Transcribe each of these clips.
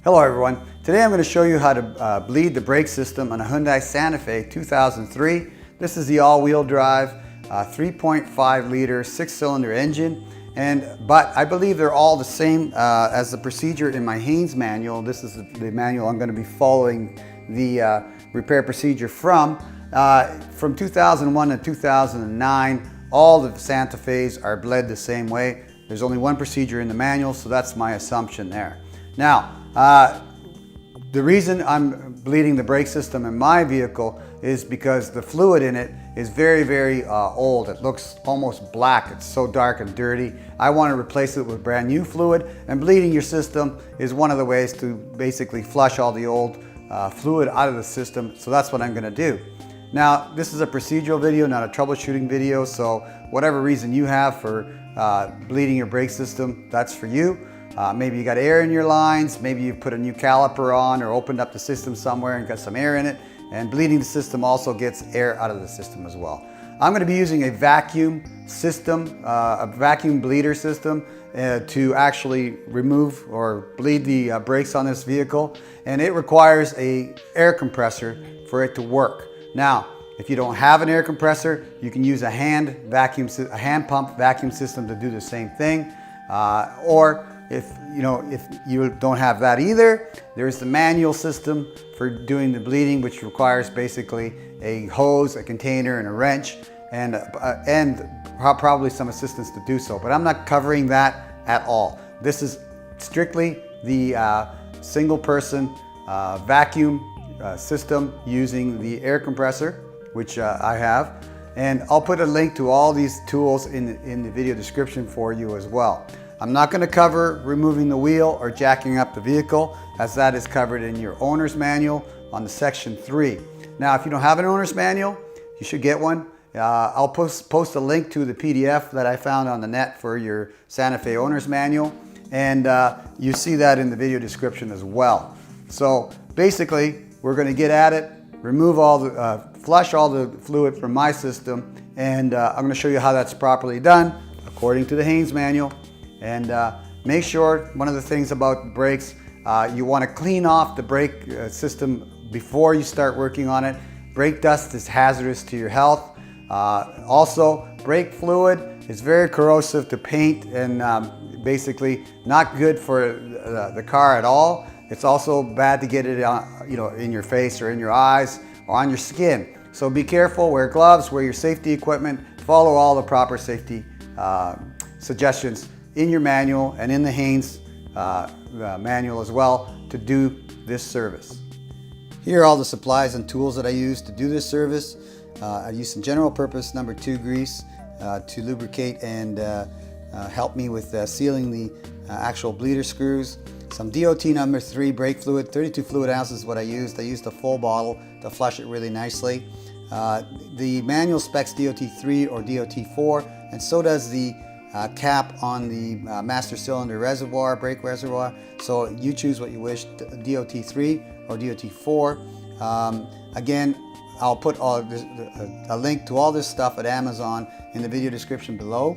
Hello everyone. Today I'm going to show you how to bleed the brake system on a Hyundai Santa Fe 2003. This is the all-wheel drive 3.5 liter 6-cylinder engine, but I believe they're all the same as the procedure in my Haynes manual. This is the manual I'm going to be following the repair procedure from. From 2001 to 2009, all the Santa Fe's are bled the same way. There's only one procedure in the manual, so that's my assumption there. Now, the reason I'm bleeding the brake system in my vehicle is because the fluid in it is very old. It looks almost black. It's so dark and dirty. I want to replace it with brand new fluid, and bleeding your system is one of the ways to basically flush all the old fluid out of the system. So that's what I'm going to do. Now, this is a procedural video, not a troubleshooting video, so whatever reason you have for bleeding your brake system, that's for you. Maybe you got air in your lines, maybe you put a new caliper on or opened up the system somewhere and got some air in it, and bleeding the system also gets air out of the system as well. I'm going to be using a vacuum system, a vacuum bleeder system to actually remove or bleed the brakes on this vehicle, and it requires an air compressor for it to work. Now, if you don't have an air compressor, you can use a hand pump vacuum system to do the same thing, or if you don't have that either, there's the manual system for doing the bleeding, which requires basically a hose, a container, and a wrench, and probably some assistance to do so. But I'm not covering that at all. This is strictly the single person vacuum system using the air compressor, which I have. And I'll put a link to all these tools in the video description for you as well. I'm not going to cover removing the wheel or jacking up the vehicle, as that is covered in your owner's manual on the section 3. Now, if you don't have an owner's manual, you should get one. I'll post a link to the PDF that I found on the net for your Santa Fe owner's manual, and you see that in the video description as well. So basically, we're going to get at it, remove all the, flush all the fluid from my system, and I'm going to show you how that's properly done according to the Haynes manual. And make sure, one of the things about brakes, you want to clean off the brake system before you start working on it. Brake dust is hazardous to your health. Also, brake fluid is very corrosive to paint and basically not good for the car at all. It's also bad to get it in your face or in your eyes or on your skin. So be careful, wear gloves, wear your safety equipment, follow all the proper safety suggestions in your manual and in the Haynes manual as well to do this service. Here are all the supplies and tools that I use to do this service. I use some general purpose number 2 grease to lubricate and help me with sealing the actual bleeder screws. Some DOT number 3 brake fluid, 32 fluid ounces is what I used. I used a full bottle to flush it really nicely. The manual specs DOT 3 or DOT 4, and so does the cap on the master cylinder reservoir, brake reservoir. So you choose what you wish, DOT 3 or DOT 4. Again, I'll put a link to all this stuff at Amazon in the video description below.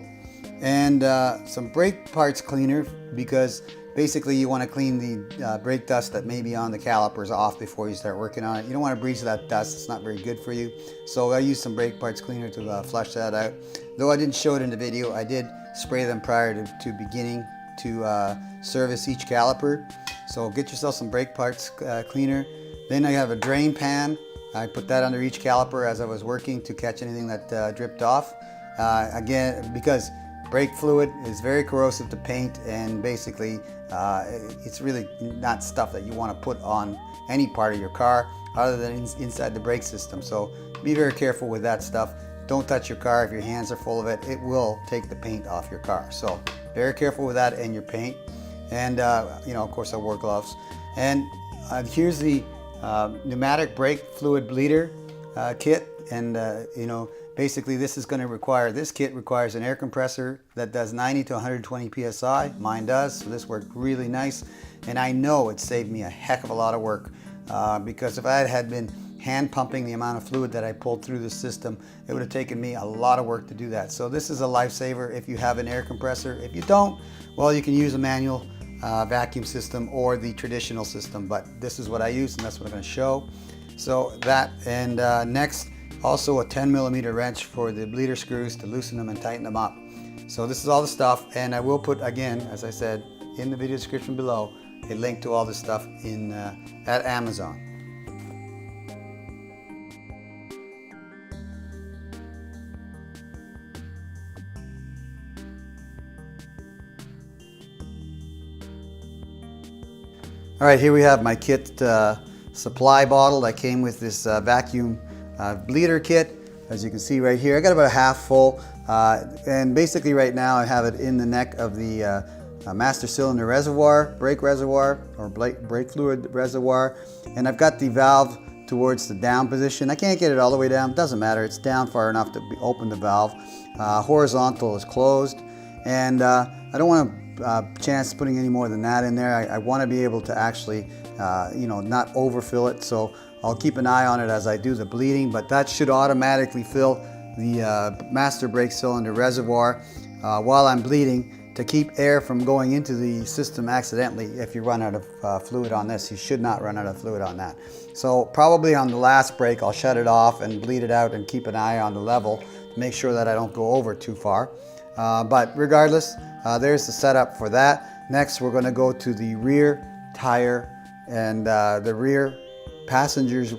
And some brake parts cleaner, because basically you want to clean the brake dust that may be on the calipers off before you start working on it. You don't want to breathe that dust, it's not very good for you. So I used some brake parts cleaner to flush that out. Though I didn't show it in the video, I did spray them prior to beginning to service each caliper. So get yourself some brake parts cleaner. Then I have a drain pan. I put that under each caliper as I was working to catch anything that dripped off. Again, because brake fluid is very corrosive to paint, and basically it's really not stuff that you want to put on any part of your car other than inside the brake system. So be very careful with that stuff. Don't touch your car if your hands are full of it. It will take the paint off your car. So very careful with that and your paint. And of course I wore gloves. And here's the pneumatic brake fluid bleeder kit. And basically this kit requires an air compressor that does 90 to 120 psi. Mine does, so this worked really nice. And I know it saved me a heck of a lot of work because if I had been hand pumping the amount of fluid that I pulled through the system, it would have taken me a lot of work to do that. So this is a lifesaver if you have an air compressor. If you don't, well, you can use a manual vacuum system or the traditional system, but this is what I use and that's what I'm going to show. So that, and next also a 10mm wrench for the bleeder screws to loosen them and tighten them up. So this is all the stuff, and I will put, again, as I said, in the video description below, a link to all this stuff in at Amazon. All right, here we have my kit supply bottle that came with this vacuum bleeder kit. As you can see right here, I got about a half full, and basically right now I have it in the neck of the master cylinder reservoir, brake reservoir, or brake fluid reservoir, and I've got the valve towards the down position. I can't get it all the way down, it doesn't matter, it's down far enough to open the valve. Horizontal is closed, and I don't want to chance putting any more than that in there. I want to be able to actually not overfill it, so I'll keep an eye on it as I do the bleeding, but that should automatically fill the master brake cylinder reservoir while I'm bleeding, to keep air from going into the system accidentally. If you run out of fluid on this, you should not run out of fluid on that. So probably on the last brake I'll shut it off and bleed it out and keep an eye on the level to make sure that I don't go over too far. But regardless, there's the setup for that. Next we're going to go to the rear tire and the rear passenger's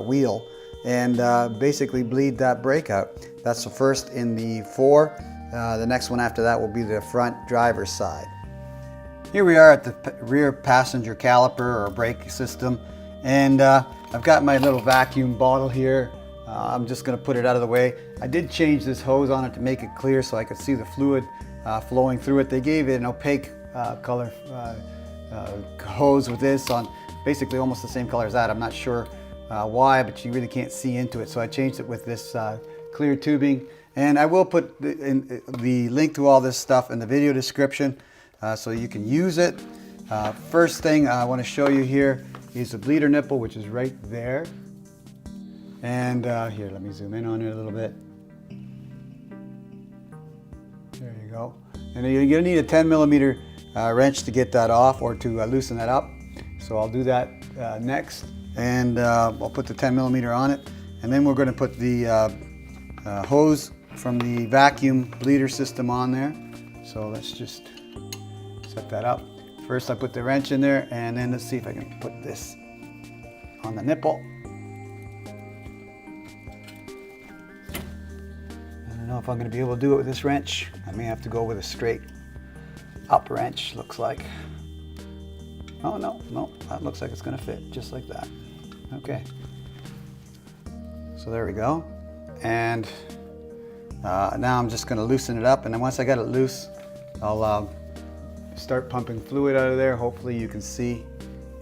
wheel, and basically bleed that brake out. That's the first in the 4. The next one after that will be the front driver's side. Here we are at the rear passenger caliper or brake system, and I've got my little vacuum bottle here. I'm just going to put it out of the way. I did change this hose on it to make it clear so I could see the fluid flowing through it. They gave it an opaque color hose with this on, basically almost the same color as that. I'm not sure why, but you really can't see into it, so I changed it with this clear tubing. And I will put the link to all this stuff in the video description so you can use it. First thing I want to show you here is the bleeder nipple, which is right there. And here, let me zoom in on it a little bit. There you go. And you're going to need a 10mm wrench to get that off, or to loosen that up. So I'll do that next, and I'll put the 10mm on it, and then we're going to put the hose from the vacuum bleeder system on there. So let's just set that up. First I put the wrench in there, and then let's see if I can put this on the nipple. I don't know if I'm going to be able to do it with this wrench. I may have to go with a straight up wrench, looks like. Oh no, that looks like it's going to fit just like that. Okay. So there we go. And now I'm just going to loosen it up, and then once I got it loose, I'll start pumping fluid out of there. Hopefully you can see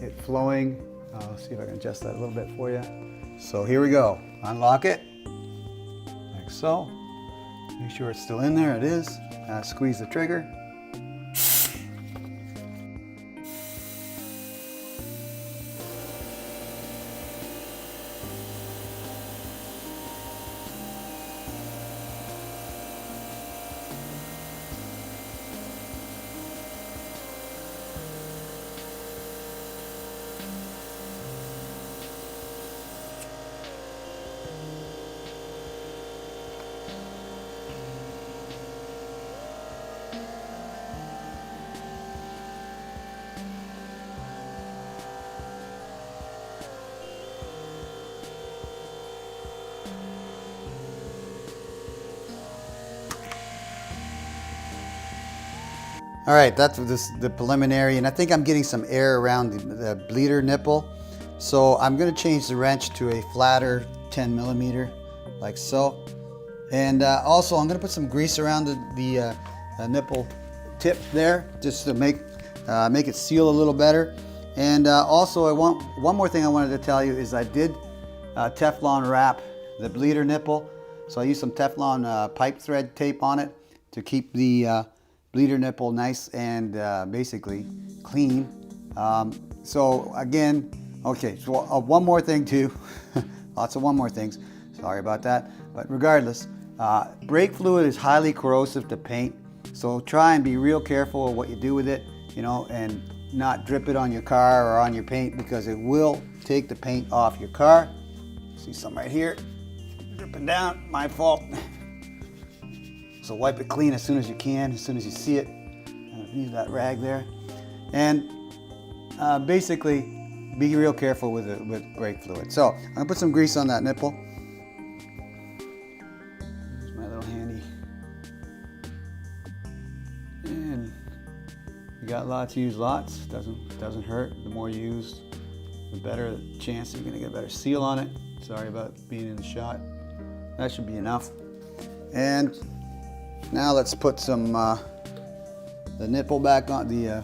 it flowing. I'll see if I can adjust that a little bit for you. So here we go. Unlock it, like so. Make sure it's still in there. It is. Squeeze the trigger. All right, that's the preliminary, and I think I'm getting some air around the bleeder nipple. So I'm going to change the wrench to a flatter 10mm, like so. And also I'm going to put some grease around the nipple tip there, just to make it seal a little better. And also one more thing I wanted to tell you is I did Teflon wrap the bleeder nipple. So I used some Teflon pipe thread tape on it to keep the bleeder nipple nice and basically clean. So again, okay, so one more thing too. Lots of one more things. Sorry about that. But regardless, brake fluid is highly corrosive to paint. So try and be real careful of what you do with it. you know, and not drip it on your car or on your paint, because it will take the paint off your car. See some right here, dripping down, my fault. So wipe it clean as soon as you can, as soon as you see it. Use that rag there. And basically, be real careful with brake fluid. So I'm gonna put some grease on that nipple. Here's my little handy. And you got lots, use lots. Doesn't hurt. The more you use, the better the chance you're gonna get a better seal on it. Sorry about being in the shot. That should be enough. And now let's put some the nipple back on, the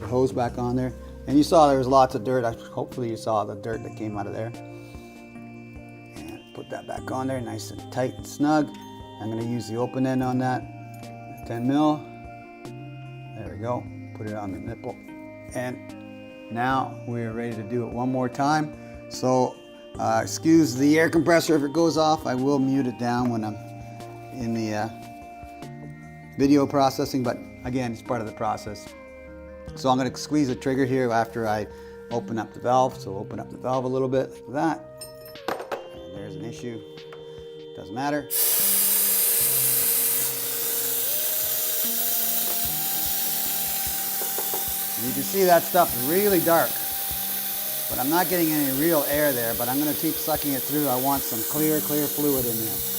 hose back on there. And you saw there was lots of dirt. Hopefully you saw the dirt that came out of there. And put that back on there, nice and tight and snug. I'm gonna use the open end on that, 10 mil. There we go, put it on the nipple. And now we're ready to do it one more time. So excuse the air compressor if it goes off. I will mute it down when I'm in the video processing, but again, it's part of the process. So I'm going to squeeze the trigger here after I open up the valve. So open up the valve a little bit like that. And there's an issue. Doesn't matter. You can see that stuff is really dark, but I'm not getting any real air there, but I'm going to keep sucking it through. I want some clear fluid in there.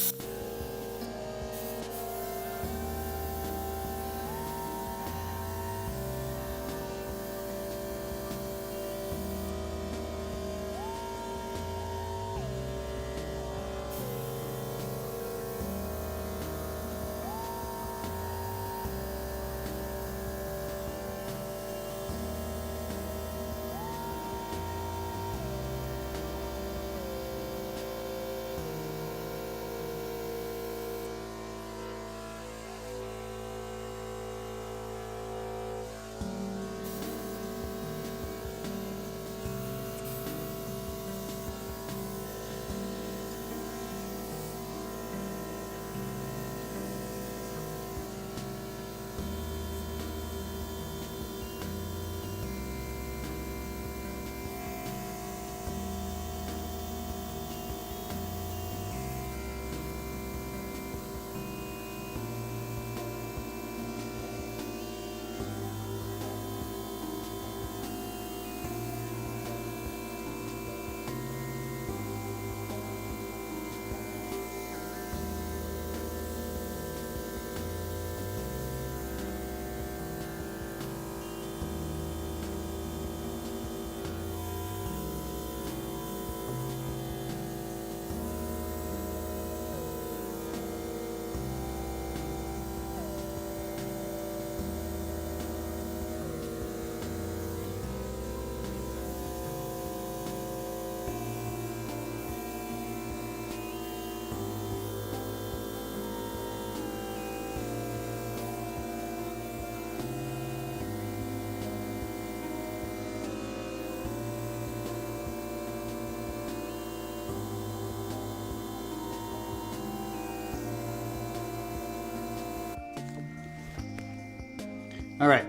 All right,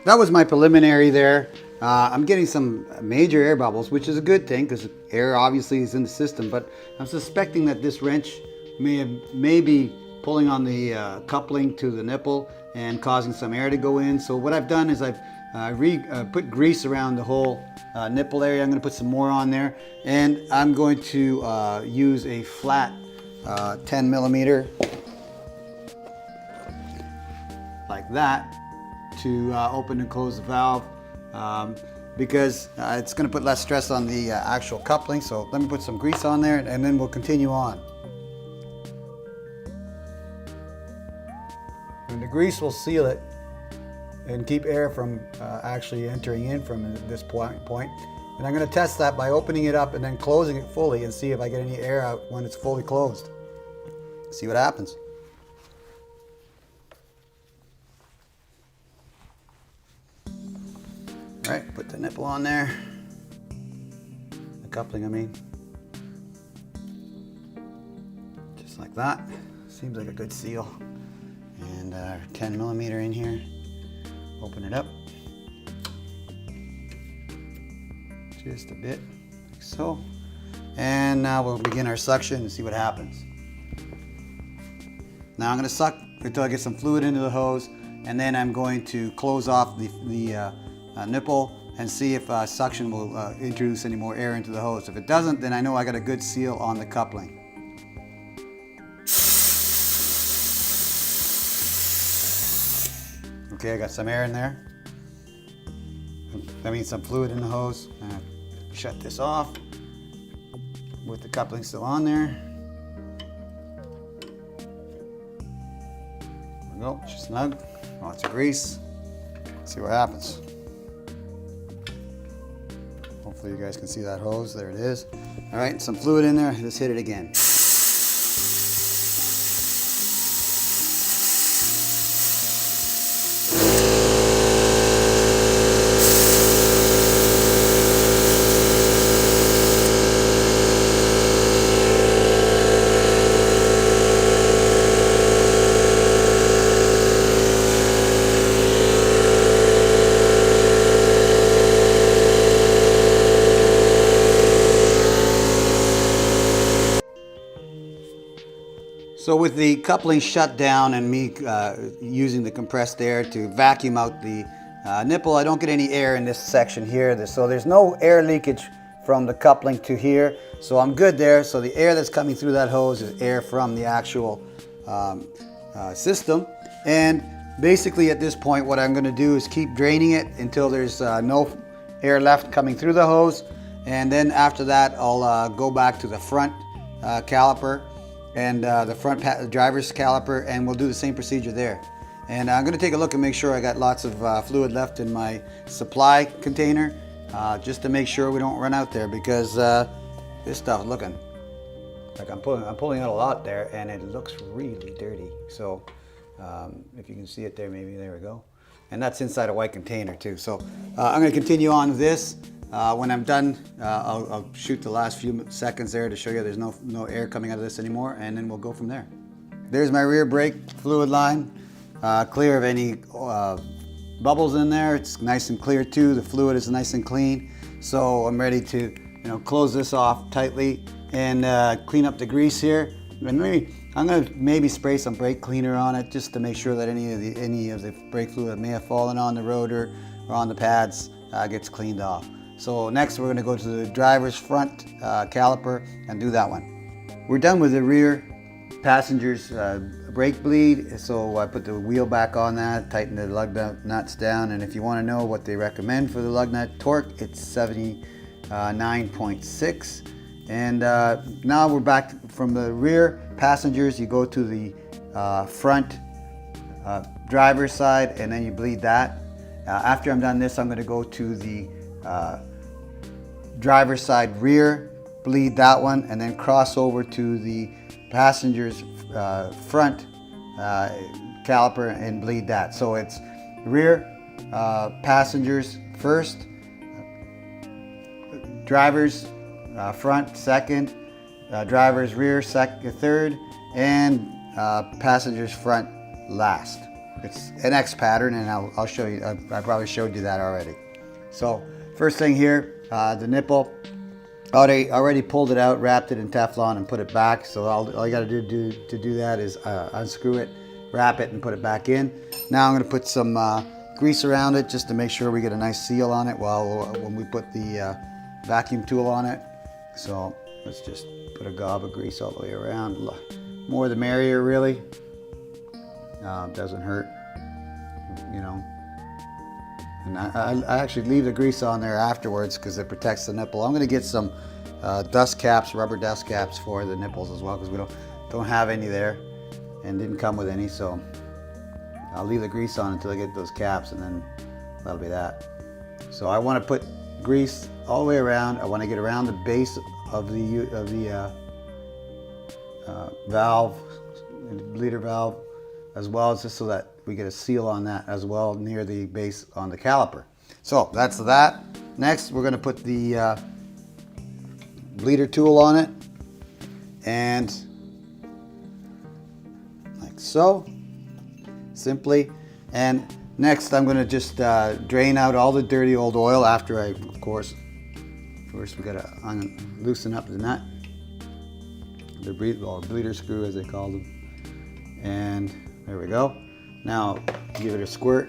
that was my preliminary there. I'm getting some major air bubbles, which is a good thing because air obviously is in the system, but I'm suspecting that this wrench may be pulling on the coupling to the nipple and causing some air to go in. So what I've done is I've put grease around the whole nipple area. I'm going to put some more on there, and I'm going to use a flat 10 millimeter like that to open and close the valve, because it's going to put less stress on the actual coupling. So let me put some grease on there, and then we'll continue on. And the grease will seal it and keep air from actually entering in from this point. And I'm going to test that by opening it up and then closing it fully and see if I get any air out when it's fully closed. See what happens. All right, put the nipple on there. The coupling, I mean. Just like that. Seems like a good seal. And 10 millimeter in here. Open it up. Just a bit, like so. And now we'll begin our suction and see what happens. Now I'm going to suck until I get some fluid into the hose, and then I'm going to close off the nipple and see if suction will introduce any more air into the hose. If it doesn't, then I know I got a good seal on the coupling. Okay, I got some air in there. That means some fluid in the hose. Shut this off with the coupling still on there. There we go, just snug. Lots of grease. Let's see what happens. Hopefully you guys can see that hose. There it is. All right, some fluid in there. Let's hit it again. So with the coupling shut down and me using the compressed air to vacuum out the nipple, I don't get any air in this section here. So there's no air leakage from the coupling to here. So I'm good there. So the air that's coming through that hose is air from the actual system. And basically at this point, what I'm going to do is keep draining it until there's no air left coming through the hose. And then after that, I'll go back to the front caliper and the front driver's caliper, and we'll do the same procedure there. And I'm going to take a look and make sure I got lots of fluid left in my supply container, just to make sure we don't run out there, because this stuff looking like I'm pulling out a lot there, and it looks really dirty. So if you can see it there, maybe there we go. And that's inside a white container too. So I'm going to continue on with this. When I'm done, I'll shoot the last few seconds there to show you there's no air coming out of this anymore, and then we'll go from there. There's my rear brake fluid line, clear of any bubbles in there. It's nice and clear too. The fluid is nice and clean. So I'm ready to close this off tightly and clean up the grease here. And I'm going to maybe spray some brake cleaner on it just to make sure that any of the brake fluid that may have fallen on the rotor or on the pads gets cleaned off. So next we're going to go to the driver's front caliper and do that one. We're done with the rear passenger's brake bleed, so I put the wheel back on that, tighten the lug nuts down, and if you want to know what they recommend for the lug nut torque, it's 79.6. And now we're back from the rear passengers. You go to the front driver's side, and then you bleed that. After I'm done this, I'm going to go to the driver's side rear, bleed that one, and then cross over to the passenger's front caliper and bleed that. So it's rear passengers first, driver's front second, driver's rear third, and passenger's front last. It's an X pattern, and I'll show you. I probably showed you that already. So first thing here, the nipple. I already pulled it out, wrapped it in Teflon, and put it back. So all you got to do that is unscrew it, wrap it, and put it back in. Now I'm going to put some grease around it just to make sure we get a nice seal on it when we put the vacuum tool on it. So let's just put a gob of grease all the way around. More the merrier, really. Doesn't hurt, And I actually leave the grease on there afterwards because it protects the nipple. I'm going to get some dust caps, rubber dust caps for the nipples as well, because we don't have any there and didn't come with any. So I'll leave the grease on until I get those caps, and then that'll be that. So I want to put grease all the way around. I want to get around the base of the valve, the bleeder valve, as well as just so that we get a seal on that as well near the base on the caliper. So that's that. Next, we're going to put the bleeder tool on it, and like so, simply. And Next, I'm going to just drain out all the dirty old oil after I, of course, first we got to loosen up the nut, the bleeder screw as they call them, and there we go. Now give it a squirt.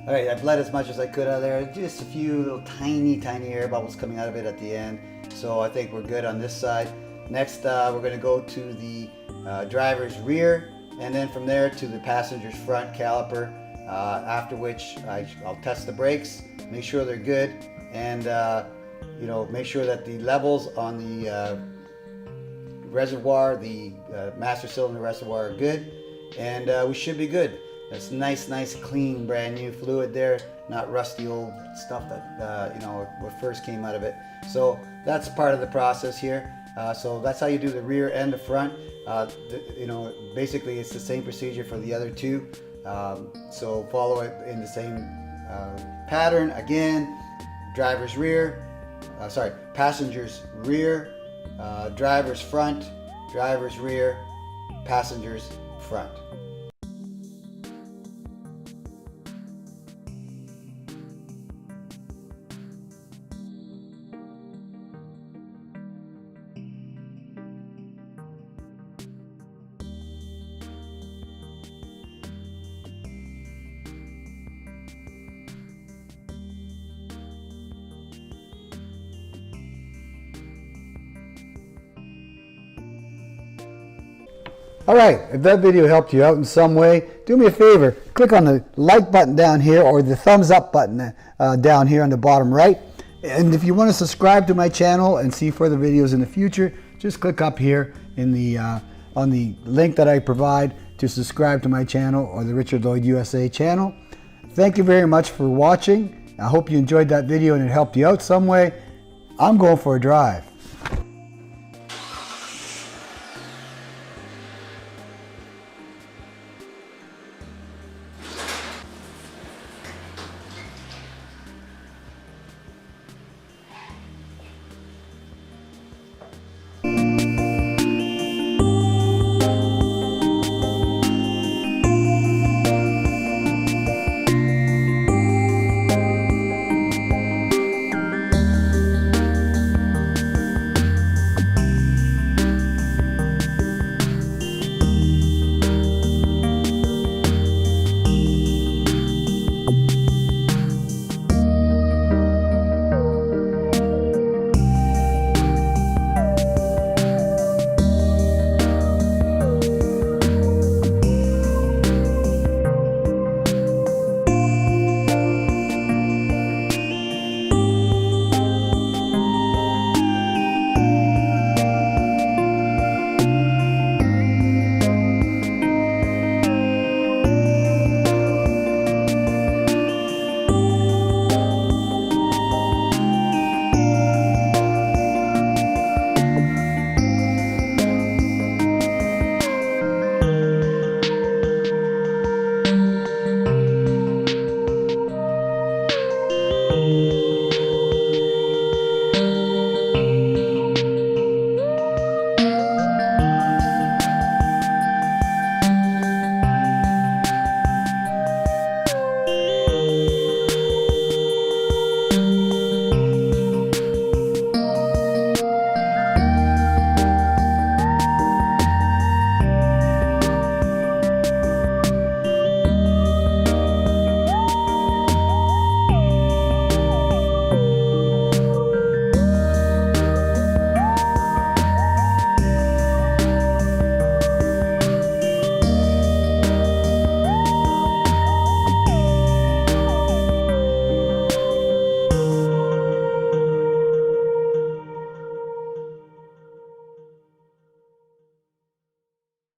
All right, I bled as much as I could out of there. Just a few little tiny air bubbles coming out of it at the end. So I think we're good on this side. Next, we're going to go to the driver's rear, and then from there to the passenger's front caliper. After which I'll test the brakes, make sure they're good, and make sure that the levels on the reservoir, the master cylinder reservoir, are good, and we should be good. That's nice, clean, brand new fluid there, not rusty old stuff that what first came out of it. So that's part of the process here. So that's how you do the rear and the front. Basically it's the same procedure for the other two. So follow it in the same pattern. Again, driver's rear, passenger's rear, driver's front, driver's rear, passenger's front. All right, if that video helped you out in some way, do me a favor, click on the like button down here or the thumbs up button down here on the bottom right. And if you want to subscribe to my channel and see further videos in the future, just click up here in the on the link that I provide to subscribe to my channel or the Richard Lloyd USA channel. Thank you very much for watching. I hope you enjoyed that video and it helped you out some way. I'm going for a drive.